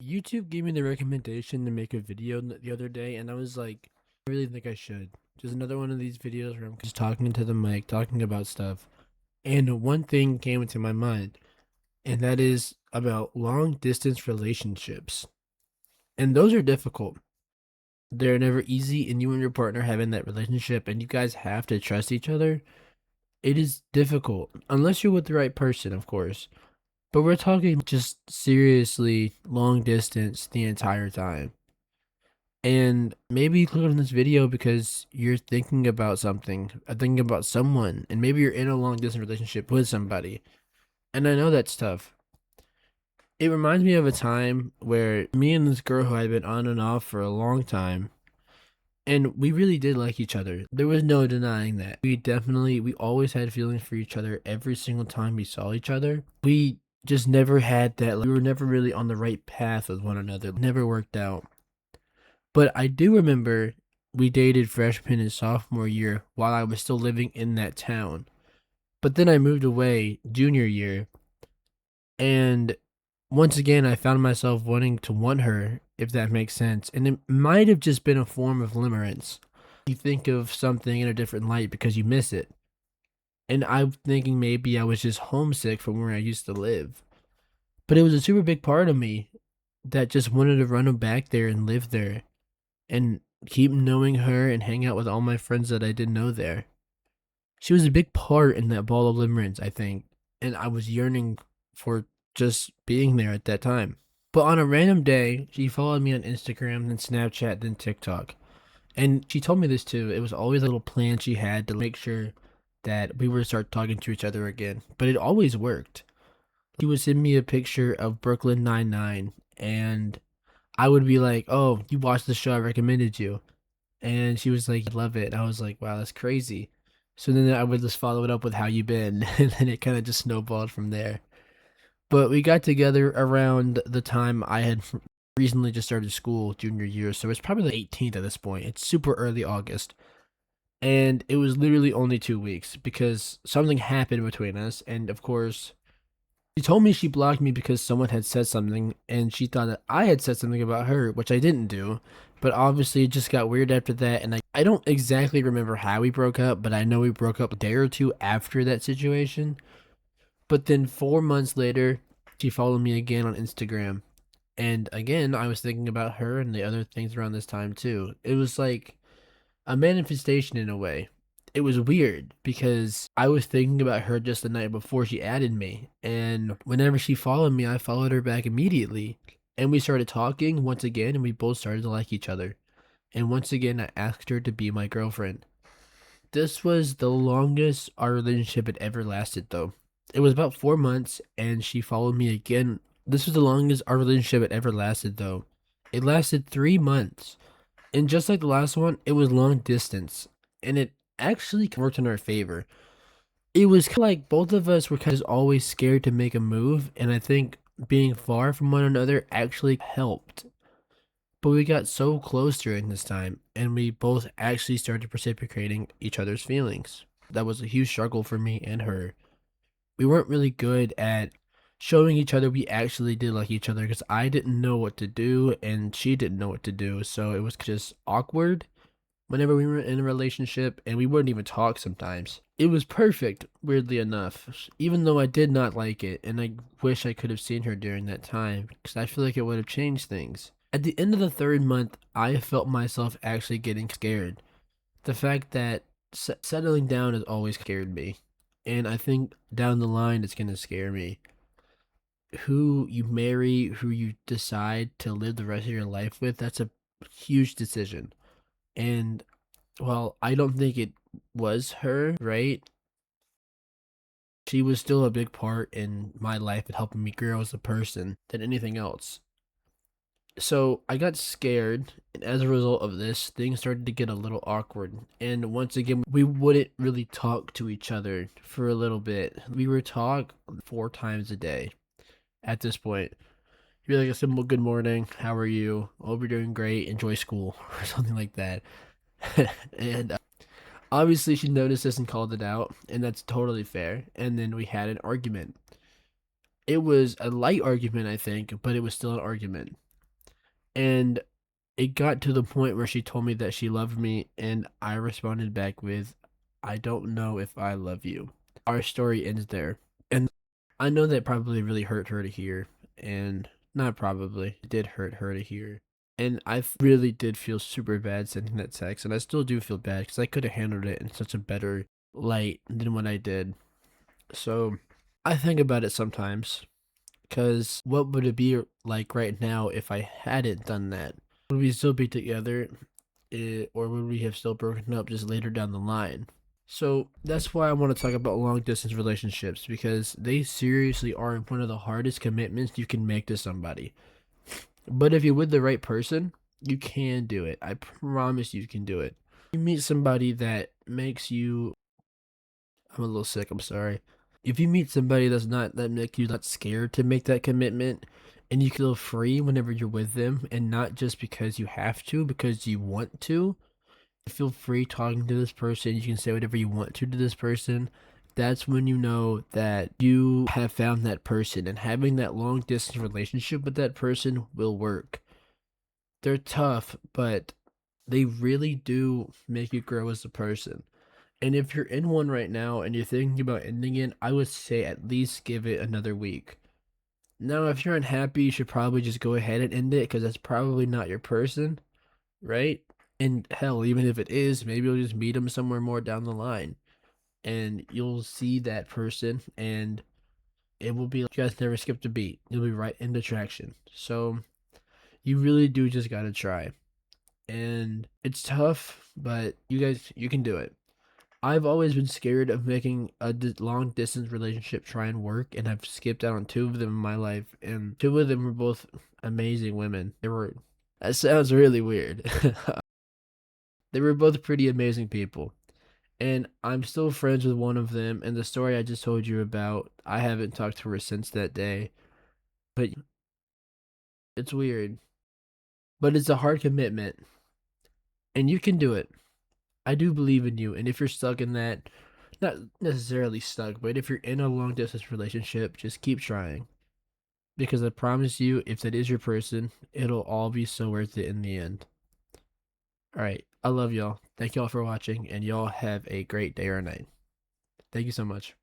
YouTube gave me the recommendation to make a video the other day, and I was like, I really think I should. Just another one of these videos where I'm just talking into the mic, talking about stuff. And one thing came into my mind, and that is about long distance relationships. And those are difficult. They're never easy, and you and your partner having that relationship, and you guys have to trust each other. It is difficult, unless you're with the right person, of course. But we're talking just seriously long distance the entire time. And maybe you click on this video because you're thinking about something, thinking about someone, and maybe you're in a long distance relationship with somebody. And I know that's tough. It reminds me of a time where me and this girl who had been on and off for a long time, and we really did like each other. There was no denying that. We always had feelings for each other every single time we saw each other. We just never had that, we were never really on the right path with one another. It never worked out. But I do remember we dated freshman and sophomore year while I was still living in that town. But then I moved away junior year, and once again I found myself wanting to want her, if that makes sense. And it might have just been a form of limerence. You think of something in a different light because you miss it. And I'm thinking maybe I was just homesick from where I used to live. But it was a super big part of me that just wanted to run back there and live there and keep knowing her and hang out with all my friends that I didn't know there. She was a big part in that ball of limerence, I think, and I was yearning for just being there at that time. But on a random day, she followed me on Instagram, then Snapchat, then TikTok. And she told me this too. It was always a little plan she had to make sure that we would start talking to each other again. But it always worked. She would send me a picture of Brooklyn Nine-Nine, and I would be like, "Oh, you watched the show I recommended you." And she was like, "I love it." I was like, "Wow, that's crazy." So then I would just follow it up with "How you been?" And then it kind of just snowballed from there. But we got together around the time I had recently just started school, junior year. So it's probably the 18th at this point. It's super early August. And it was literally only 2 weeks because something happened between us. And of course, she told me she blocked me because someone had said something, and she thought that I had said something about her, which I didn't do. But obviously, it just got weird after that, and I don't exactly remember how we broke up, but I know we broke up a day or two after that situation. But then 4 months later, she followed me again on Instagram. And again, I was thinking about her and the other things around this time too. It was like a manifestation in a way. It was weird because I was thinking about her just the night before she added me. And whenever she followed me, I followed her back immediately. And we started talking once again, and we both started to like each other. And once again, I asked her to be my girlfriend. This was the longest our relationship had ever lasted, though. It was about 4 months, and she followed me again. This was the longest our relationship had ever lasted, though. It lasted 3 months. And just like the last one, it was long distance, and it actually worked in our favor. It was kind of like both of us were kind of always scared to make a move, and I think being far from one another actually helped. But we got so close during this time, and we both actually started reciprocating each other's feelings. That was a huge struggle for me and her. We weren't really good at showing each other we actually did like each other because I didn't know what to do and she didn't know what to do. So it was just awkward whenever we were in a relationship, and we wouldn't even talk sometimes. It was perfect, weirdly enough, even though I did not like it, and I wish I could have seen her during that time because I feel like it would have changed things. At the end of the third month, I felt myself actually getting scared. The fact that settling down has always scared me, and I think down the line it's going to scare me. Who you marry, who you decide to live the rest of your life with, that's a huge decision. And well, I don't think it was her, right? She was still a big part in my life and helping me grow as a person than anything else. So I got scared, and as a result of this, things started to get a little awkward. And once again, we wouldn't really talk to each other for a little bit. We would talk 4 times a day at this point. Be like a simple good morning, how are you? Hope you're doing great, enjoy school, or something like that. And obviously, she noticed this and called it out, and that's totally fair. And then we had an argument. It was a light argument, I think, but it was still an argument. And it got to the point where she told me that she loved me, and I responded back with, "I don't know if I love you." Our story ends there. And I know that probably really hurt her to hear, and not probably, it did hurt her to hear. And really did feel super bad sending that text, and I still do feel bad because I could have handled it in such a better light than what I did. So I think about it sometimes, because what would it be like right now if I hadn't done that? Would we still be together, or would we have still broken up just later down the line? So that's why I want to talk about long distance relationships, because they seriously are one of the hardest commitments you can make to somebody. But if you're with the right person, you can do it. I promise you can do it. You meet somebody that makes you, I'm a little sick, I'm sorry. If you meet somebody that make you not scared to make that commitment, and you feel free whenever you're with them, and not just because you have to, because you want to, feel free talking to this person. You can say whatever you want to this person. That's when you know that you have found that person, and having that long distance relationship with that person will work. They're tough, but they really do make you grow as a person. And if you're in one right now and you're thinking about ending it, I would say at least give it another week. Now, if you're unhappy, you should probably just go ahead and end it, because that's probably not your person, right? And hell, even if it is, maybe you'll just meet them somewhere more down the line, and you'll see that person, and it will be like you guys never skipped a beat. You'll be right into traction. So you really do just gotta try. And it's tough, but you can do it. I've always been scared of making a long distance relationship try and work, and I've skipped out on two of them in my life, and two of them were both amazing women. That sounds really weird. They were both pretty amazing people. And I'm still friends with one of them, and the story I just told you about, I haven't talked to her since that day. But it's weird. But it's a hard commitment, and you can do it. I do believe in you, and if you're stuck in that, not necessarily stuck, but if you're in a long distance relationship, just keep trying. Because I promise you, if that is your person, it'll all be so worth it in the end. Alright, I love y'all. Thank y'all for watching, and y'all have a great day or night. Thank you so much.